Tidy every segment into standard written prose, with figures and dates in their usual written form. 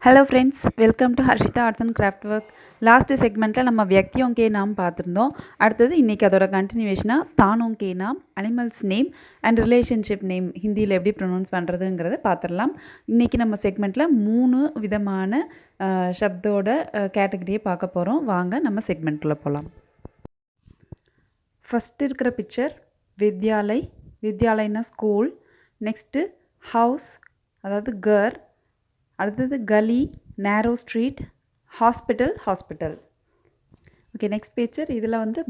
Hello friends welcome to Harshita arts and craft work last segment நம்ம व्यक्तियों के नाम பார்த்திருந்தோம். அடுத்தது இன்னைக்கு அதோட கண்டினியூவேஷனா स्थानों के नाम animals name and relationship name ஹிந்தியில் எப்படி ப்ரொனவுன்ஸ் பண்ணுறதுங்கிறத பார்த்துடலாம். இன்றைக்கி நம்ம செக்மெண்ட்டில் 3 விதமான சப்தோட கேட்டகரியை பார்க்க போகிறோம். வாங்க நம்ம செக்மெண்ட்டில் போகலாம். ஃபஸ்ட்டு இருக்கிற பிக்சர் வித்யாலய். வித்யாலய்னா ஸ்கூல். நெக்ஸ்ட்டு ஹவுஸ் அதாவது கர். அடுத்தது கலி நேரோ street. Hospital. Okay, next picture இதில் வந்து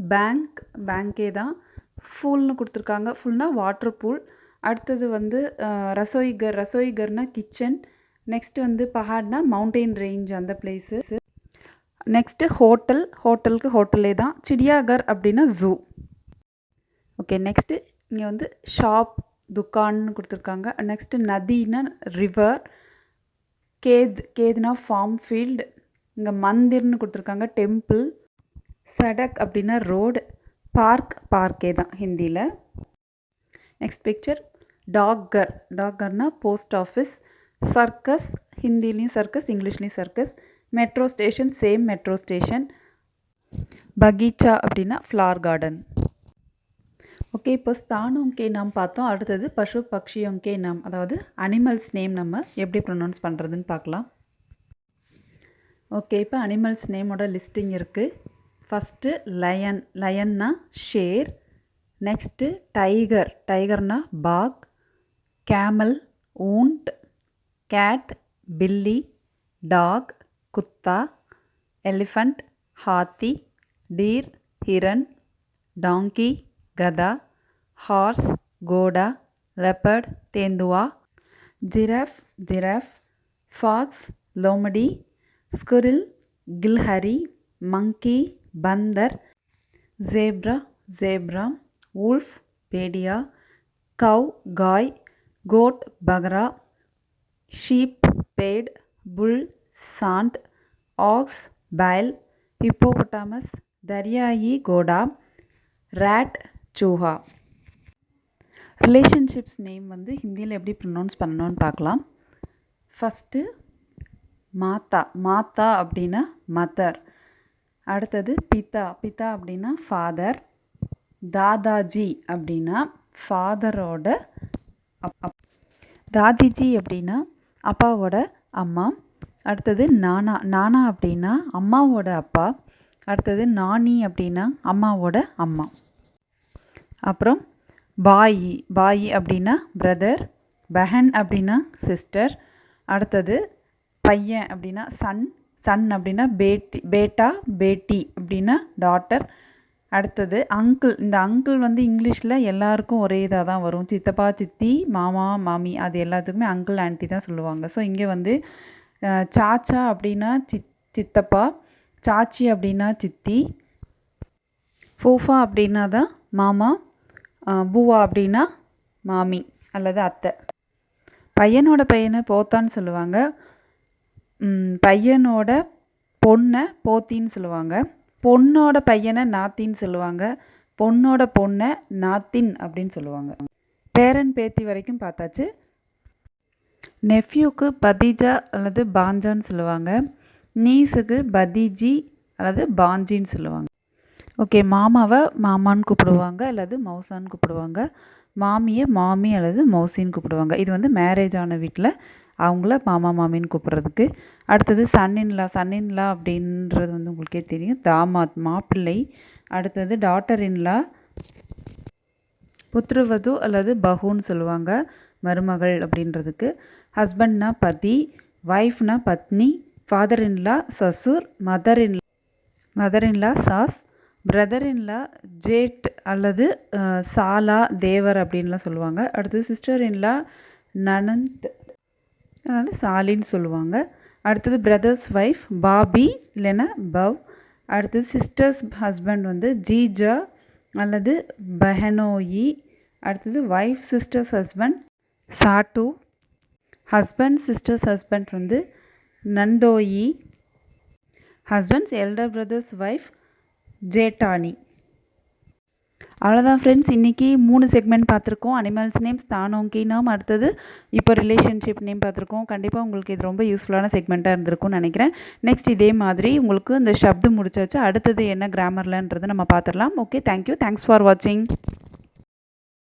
பேங்கே தான். ஃபூல்னு கொடுத்துருக்காங்க. ஃபுல்னா வாட்டர் பூல். அடுத்தது வந்து ரசோய்கர்னா கிச்சன். நெக்ஸ்ட் வந்து பஹாட்னா மவுண்டெயின் ரேஞ்ச் அந்த பிளேஸு. நெக்ஸ்ட்டு ஹோட்டலுக்கு ஹோட்டலே தான். சிடியாகர் அப்படின்னா ஜூ. ஓகே, நெக்ஸ்ட்டு இங்கே வந்து ஷாப் துக்கான்னு கொடுத்துருக்காங்க. நெக்ஸ்ட்டு நதினா ரிவர். கேதுனா ஃபார்ம் ஃபீல்டு. இங்கே மந்திர்னு கொடுத்துருக்காங்க டெம்பிள். சடக் அப்படின்னா ரோடு. பார்க்கே தான் ஹிந்தியில். நெக்ஸ்ட் பிக்சர் டாக்கர்னா போஸ்ட் ஆஃபீஸ். சர்க்கஸ் ஹிந்திலையும் சர்க்கஸ் இங்கிலீஷ்லேயும் circus. Metro station same metro station. பகீச்சா அப்படின்னா ஃப்ளார் கார்டன். ஓகே, இப்போ ஸ்தானோं के नाम பார்த்தோம். அடுத்தது பசு பக்ஷியோं के नाम அதாவது அனிமல்ஸ் நேம் நம்ம எப்படி ப்ரொனவுன்ஸ் பண்ணுறதுன்னு பார்க்கலாம். ஓகே, இப்போ அனிமல்ஸ் நேமோட லிஸ்டிங் இருக்குது. ஃபஸ்ட்டு லயன்னா ஷேர். நெக்ஸ்ட்டு டைகர்னா பாக். கேமல் ஊண்ட். கேட் பில்லி. டாக் குத்தா. எலிஃபண்ட் ஹாத்தி. டீர் ஹிரன். டாங்கி गधा. हॉर्स घोड़ा. लेपर्ड तेंदुआ. जिराफ. फॉक्स लोमड़ी. स्क्विरल गिलहरी. मंकी बंदर. ज़ेब्रा. वुल्फ भेड़िया. कौ गाय. गोट बकरा. शीप पेड़. बुल सांड. ऑक्स बैल. हिप्पोपोटामस दरियाई घोड़ा. रैट चूहा. ரிலேஷன்ஷிப்ஸ் நேம் வந்து ஹிந்தியில் எப்படி ப்ரொனவுன்ஸ் பண்ணணும்னு பார்க்கலாம். ஃபஸ்ட்டு மாதா அப்படின்னா மதர். அடுத்தது பிதா அப்படின்னா ஃபாதர். தாதாஜி அப்படின்னா ஃபாதரோட தாதிஜி அப்படின்னா அப்பாவோட அம்மா. அடுத்தது நானா அப்படின்னா அம்மாவோட அப்பா. அடுத்தது நானி அப்படின்னா அம்மாவோட அம்மா. அப்புறம் பாய் அப்படின்னா பிரதர். பஹன் அப்படின்னா சிஸ்டர். அடுத்தது பையன் அப்படின்னா சன் அப்படின்னா பேட்டா பேட்டி அப்படின்னா டாட்டர். அடுத்தது அங்கிள். இந்த அங்கிள் வந்து இங்கிலீஷில் எல்லாருக்கும் ஒரே இதாக தான் வரும். சித்தப்பா சித்தி மாமா மாமி அது எல்லாத்துக்குமே அங்கிள் ஆன்ட்டி தான் சொல்லுவாங்க. ஸோ இங்கே வந்து சாச்சா அப்படின்னா சித்தப்பா. சாச்சி அப்படின்னா சித்தி. ஃபூஃபா அப்படின்னா தான் மாமா. பூவா அப்படின்னா மாமி அல்லது அத்தை. பையனோட பையனை போத்தான்னு சொல்லுவாங்க. பையனோட பொண்ணை போத்தின்னு சொல்லுவாங்க. பொண்ணோட பையனை நாத்தின்னு சொல்லுவாங்க. பொண்ணோட பொண்ணை நாத்தின் அப்படின்னு சொல்லுவாங்க. பேரன் பேத்தி வரைக்கும் பார்த்தாச்சு. நெஃப்யூக்கு பதீஜா அல்லது பாஞ்சான்னு சொல்லுவாங்க. நீஸுக்கு பதீஜி அல்லது பாஞ்சின்னு சொல்லுவாங்க. ஓகே, மாமாவை மாமான்னு கூப்பிடுவாங்க அல்லது மௌசான்னு கூப்பிடுவாங்க. மாமியை மாமி அல்லது மௌசின்னு கூப்பிடுவாங்க. இது வந்து மேரேஜ் ஆன வீட்டில் அவங்கள மாமா மாமின்னு கூப்பிட்றதுக்கு. அடுத்தது சன்னின்லா அப்படின்றது வந்து உங்களுக்கே தெரியும், தாமாத் மாப்பிள்ளை. அடுத்தது டாட்டர் இன்லா புத்ருவது அல்லது பஹுன்னு சொல்லுவாங்க, மருமகள் அப்படின்றதுக்கு. ஹஸ்பண்ட்னா பதி. ஒய்ஃப்னா பத்னி. ஃபாதர் இன்லா சசுர். மதர் இன்லா சாஸ். பிரதர் இன்லா ஜேட் அல்லது சாலா தேவர் அப்படின்லாம் சொல்லுவாங்க. அடுத்தது சிஸ்டர் இன்லா நனந்த் அதனால் சாலின்னு சொல்லுவாங்க. அடுத்தது பிரதர்ஸ் ஒய்ஃப் பாபி இல்லைன்னா பவ். அடுத்தது சிஸ்டர்ஸ் ஹஸ்பண்ட் வந்து ஜீஜா அல்லது பெஹனோயி. அடுத்தது ஒய்ஃப் சிஸ்டர்ஸ் ஹஸ்பண்ட் சாட்டு. ஹஸ்பண்ட் சிஸ்டர்ஸ் ஹஸ்பண்ட் வந்து நண்டோயி. ஹஸ்பண்ட்ஸ் எல்டர் பிரதர்ஸ் ஒய்ஃப் ஜேட்டானி. அவ்வளோதான் ஃப்ரெண்ட்ஸ், இன்றைக்கி 3 செக்மெண்ட் பார்த்துருக்கோம். அனிமல்ஸ் நேம்ஸ், தானோம் கீனோம், அடுத்தது இப்போ ரிலேஷன்ஷிப் நேம் பார்த்துருக்கோம். கண்டிப்பாக உங்களுக்கு இது ரொம்ப யூஸ்ஃபுல்லான செக்மெண்ட்டாக இருந்திருக்கும்னு நினைக்கிறேன். நெக்ஸ்ட் இதே மாதிரி உங்களுக்கு இந்த ஷப்து முடிச்சாச்சு. அடுத்தது என்ன கிராமர்லன்றதை நம்ம பார்த்துடலாம். Okay, thank you. தேங்க்ஸ் ஃபார் வாட்சிங்.